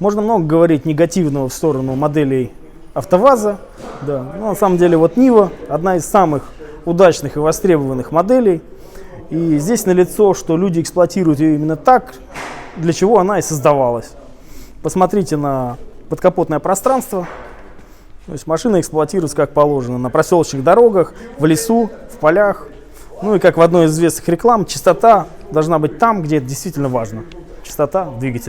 Можно много говорить негативного в сторону моделей АвтоВАЗа. Да. Но на самом деле вот Нива одна из самых удачных и востребованных моделей. И здесь налицо, что люди эксплуатируют ее именно так, для чего она и создавалась. Посмотрите на подкапотное пространство. То есть машина эксплуатируется как положено на проселочных дорогах, в лесу, в полях. Ну и как в одной из известных реклам, чистота должна быть там, где это действительно важно. Чистота в двигателе.